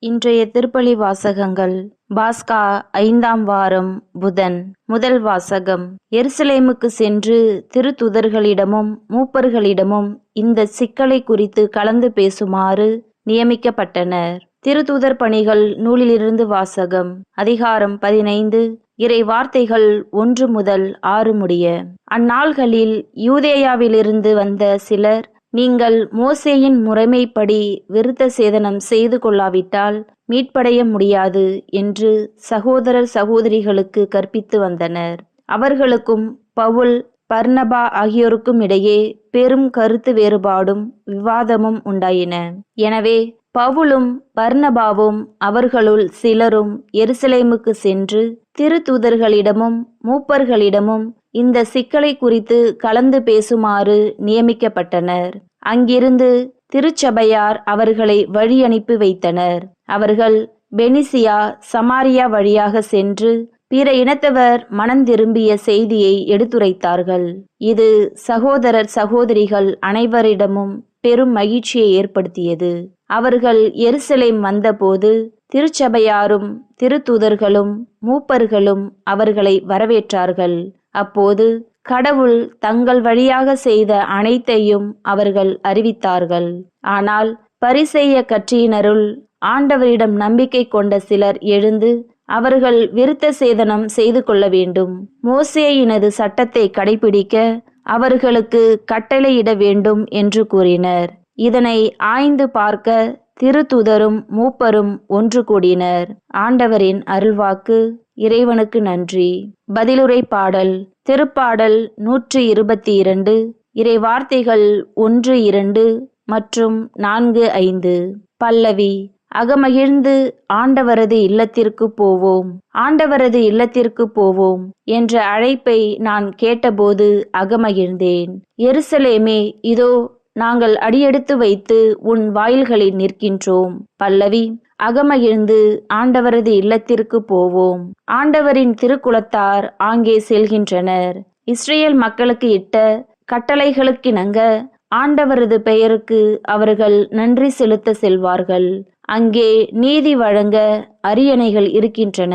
இன்றைய திருப்பலி வாசகங்கள். பாஸ்கா 5ஆம் வாரம் புதன். முதல் வாசகம். எருசலேமுக்கு சென்று திருத்துதர்களிடமும் மூப்பர்களிடமும் இந்த சிக்கலை குறித்து கலந்து பேசுமாறு நியமிக்கப்பட்டனர். திருத்தூதர் பணிகள் நூலிலிருந்து வாசகம். அதிகாரம் 15, இறை வார்த்தைகள் 1 முதல் 6 முடிய. அந்நாள்களில் யூதேயாவிலிருந்து வந்த சிலர், நீங்கள் மோசேயின் முறைமைப்படி விருத்த சேதனம் செய்து கொள்ளாவிட்டால் மீட்படைய முடியாது என்று சகோதரர் சகோதரிகளுக்கு கற்பித்து வந்தனர். அவர்களுக்கும் பவுல், பர்னபா ஆகியோருக்கும் இடையே பெரும் கருத்து வேறுபாடும் விவாதமும் உண்டாயின. எனவே பவுலும் பர்னபாவும் அவர்களுள் சிலரும் எருசலேமுக்கு சென்று திருத்தூதர்களிடமும் மூப்பர்களிடமும் இந்த சிக்கலை குறித்து கலந்து பேசுமாறு நியமிக்கப்பட்டனர். அங்கிருந்து திருச்சபையார் அவர்களை வழி அனுப்பி வைத்தனர். அவர்கள் பெனிசியா, சமாரியா வழியாக சென்று பிற இனத்தவர் மனந்திரும்பிய செய்தியை எடுத்துரைத்தார்கள். இது சகோதரர் சகோதரிகள் அனைவரிடமும் பெரும் மகிழ்ச்சியை ஏற்படுத்தியது. அவர்கள் எருசலேம் வந்தபோது திருச்சபையாரும் திருத்தூதர்களும் மூப்பர்களும் அவர்களை வரவேற்றார்கள். அப்போது கடவுள் தங்கள் வழியாக செய்த அனைத்தையும் அவர்கள் அறிவித்தார்கள். ஆனால் பரிசேய கட்சியினருள் ஆண்டவரிடம் நம்பிக்கை கொண்ட சிலர் எழுந்து, அவர்கள் விருத்த சேதனம் செய்து கொள்ள வேண்டும், மோசேயினது சட்டத்தை கடைபிடிக்க அவர்களுக்கு கட்டளையிட வேண்டும் என்று கூறினர். இதனை ஆய்ந்து பார்க்க திருத்தூதரும் மூப்பரும் ஒன்று கூடினர். ஆண்டவரின் அருள்வாக்கு. இறைவனுக்கு நன்றி. பதிலுரை பாடல். திருப்பாடல் 122, இறை வார்த்தைகள் 1, 2 மற்றும் 4, 5. பல்லவி. அகமகிழ்ந்து ஆண்டவரது இல்லத்திற்கு போவோம், ஆண்டவரது இல்லத்திற்கு போவோம் என்ற அழைப்பை நான் கேட்டபோது அகமகிழ்ந்தேன். எருசலேமே, இதோ நாங்கள் அடியெடுத்து வைத்து உன் வாயில்களில் நிற்கின்றோம். பல்லவி. அகமகிழ்ந்து ஆண்டவரது இல்லத்திற்கு போவோம். ஆண்டவரின் திருக்குலத்தார் ஆங்கே செல்கின்றனர். இஸ்ரேல் மக்களுக்கு இட்ட கட்டளைகளுக்கிணங்க ஆண்டவரது பெயருக்கு அவர்கள் நன்றி செலுத்த செல்வார்கள். அங்கே நீதி வழங்க அரியணைகள் இருக்கின்றன.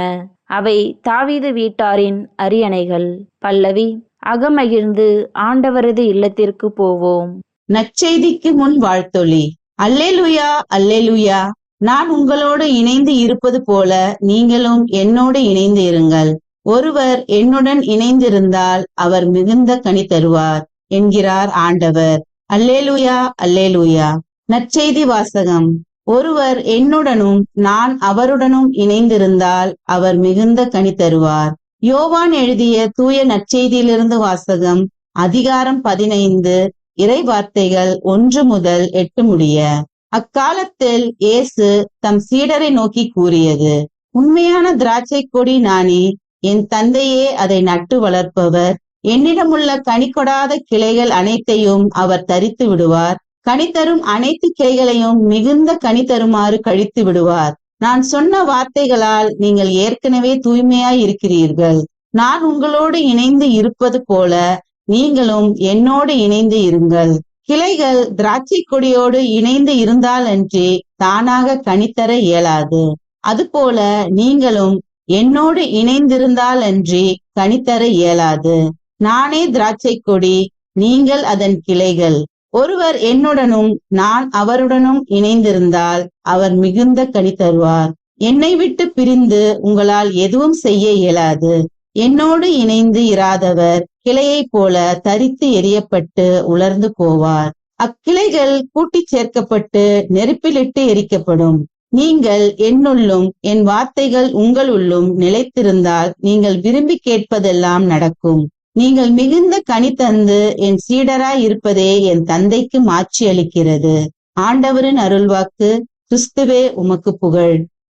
அவை தாவீது வீட்டாரின் அரியணைகள். பல்லவி. அகமகிழ்ந்து ஆண்டவரது இல்லத்திற்கு போவோம். நற்செய்திக்கு முன் வாழ்த்தொலி. அல்லேலூயா, அல்லேலூயா. நான் உங்களோடு இணைந்து இருப்பது போல நீங்களும் என்னோடு இணைந்து இருங்கள். ஒருவர் என்னுடன் இணைந்திருந்தால் அவர் மிகுந்த கனி தருவார் என்கிறார் ஆண்டவர். அல்லேலூயா, அல்லேலூயா. நற்செய்தி வாசகம். ஒருவர் என்னுடனும் நான் அவருடனும் இணைந்திருந்தால் அவர் மிகுந்த கனி தருவார். யோவான் எழுதிய தூய நற்செய்தியிலிருந்து வாசகம். அதிகாரம் 15, இறை வார்த்தைகள் 1 முதல் 8 முடிய. அக்காலத்தில் இயேசு தம் சீடரை நோக்கி கூறியது, உண்மையான திராட்சை கொடி நானே, என் தந்தையே அதை நட்டு வளர்ப்பவர். என்னிடமுள்ள கனி கொடாத கிளைகள் அனைத்தையும் அவர் தரித்து விடுவார். கனி தரும் அனைத்து கிளைகளையும் மிகுந்த கனி தருமாறு கழித்து விடுவார். நான் சொன்ன வார்த்தைகளால் நீங்கள் ஏற்கனவே தூய்மையாய் இருக்கிறீர்கள். நான் உங்களோடு இணைந்து இருப்பது போல நீங்களும் என்னோடு இணைந்து இருங்கள். கிளைகள் திராட்சை கொடியோடு இணைந்து இருந்தாலன்றி தானாக கனித்தர இயலாது. அதுபோல நீங்களும் என்னோடு இணைந்திருந்தால் அன்றி கனித்தர இயலாது. நானே திராட்சை கொடி, நீங்கள் அதன் கிளைகள். ஒருவர் என்னுடனும் நான் அவருடனும் இணைந்திருந்தால் அவர் மிகுந்த கனி தருவார். என்னை விட்டு பிரிந்து உங்களால் எதுவும் செய்ய இயலாது. என்னோடு இணைந்து இராதவர் கிளையை போல தரித்து எரியப்பட்டு உலர்ந்து போவார். அக்கிளைகள் கூட்டிச் சேர்க்கப்பட்டு நெருப்பிலிட்டு எரிக்கப்படும். நீங்கள் என்னுள்ளும் என் வார்த்தைகள் உங்களுள்ளும் நிலைத்திருந்தால் நீங்கள் விரும்பி கேட்பதெல்லாம் நடக்கும். நீங்கள் மிகுந்த கனி தந்து என் சீடராய் இருப்பதே என் தந்தைக்கு மாட்சி அளிக்கிறது. ஆண்டவரின் அருள்வாக்கு. கிறிஸ்துவே உமக்கு புகழ்.